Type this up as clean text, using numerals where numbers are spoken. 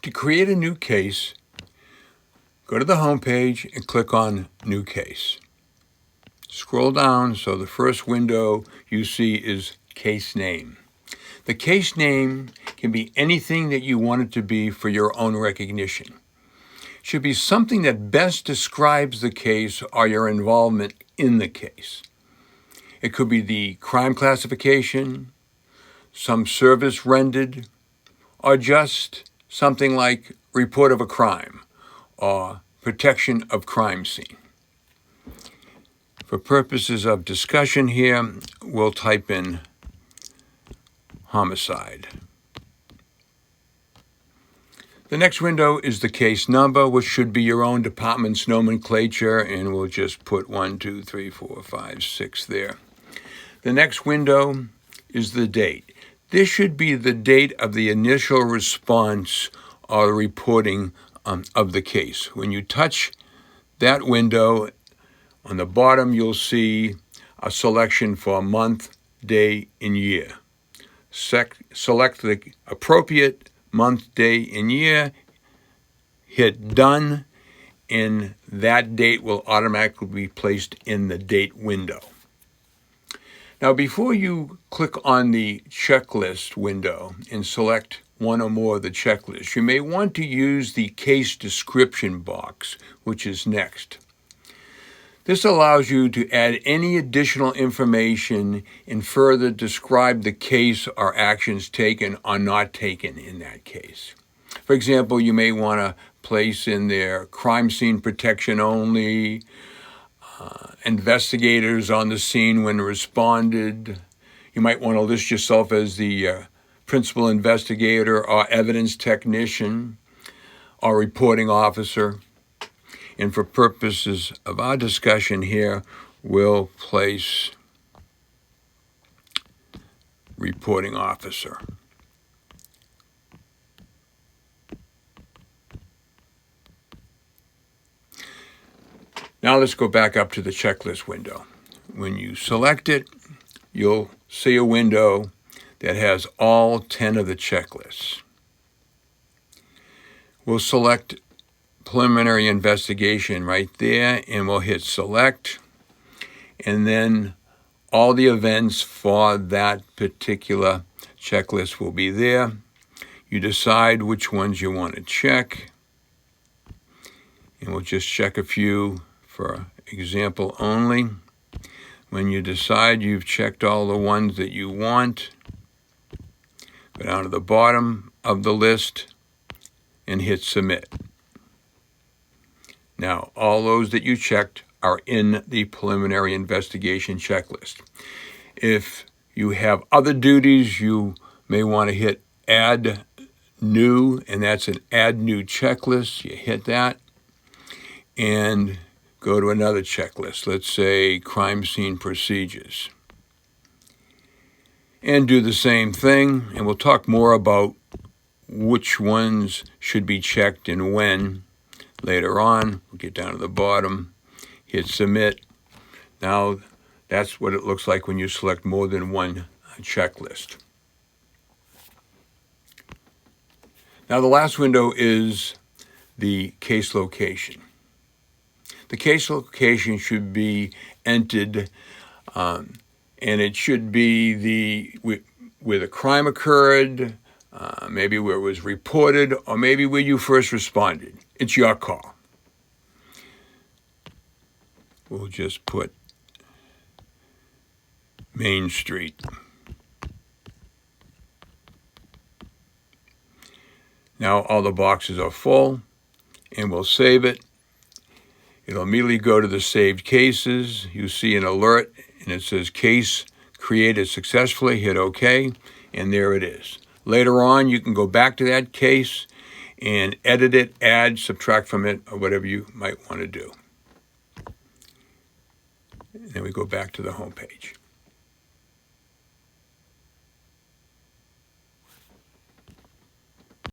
To create a new case, go to the home page and click on New Case. Scroll down so the first window you see is Case Name. The case name can be anything that you want it to be for your own recognition. It should be something that best describes the case or your involvement in the case. It could be the crime classification, some service rendered, or just something like report of a crime or protection of crime scene. For purposes of discussion here, we'll type in homicide. The next window is the case number, which should be your own department's nomenclature, and we'll just put 1, 2, 3, 4, 5, 6 there. The next window is the date. This should be the date of the initial response or reporting of the case. When you touch that window, on the bottom you'll see a selection for month, day, and year. Select the appropriate month, day, and year, hit done, and that date will automatically be placed in the date window. Now, before you click on the checklist window and select one or more of the checklists, you may want to use the case description box, which is next. This allows you to add any additional information and further describe the case or actions taken or not taken in that case. For example, you may want to place in there crime scene protection only, investigators on the scene when responded. You might want to list yourself as the principal investigator or evidence technician or reporting officer. And for purposes of our discussion here, we'll place reporting officer. Now let's go back up to the checklist window. When you select it, you'll see a window that has all 10 of the checklists. We'll select preliminary investigation right there, and we'll hit select, and then all the events for that particular checklist will be there. You decide which ones you want to check, and we'll just check a few for example only. When you decide you've checked all the ones that you want, go down to the bottom of the list and hit submit. Now, all those that you checked are in the preliminary investigation checklist. If you have other duties, you may want to hit add new, and that's an add new checklist. You hit that and go to another checklist. Let's say crime scene procedures. And do the same thing, and we'll talk more about which ones should be checked and when later on. We'll get down to the bottom, hit submit. Now that's what it looks like when you select more than one checklist. Now the last window is the case location. The case location should be entered, and it should be where the crime occurred, maybe where it was reported, or maybe where you first responded. It's your call. We'll just put Main Street. Now all the boxes are full, and we'll save it. It'll immediately go to the saved cases. You see an alert, and it says case created successfully. Hit OK, and there it is. Later on, you can go back to that case and edit it, add, subtract from it, or whatever you might want to do. And then we go back to the home page.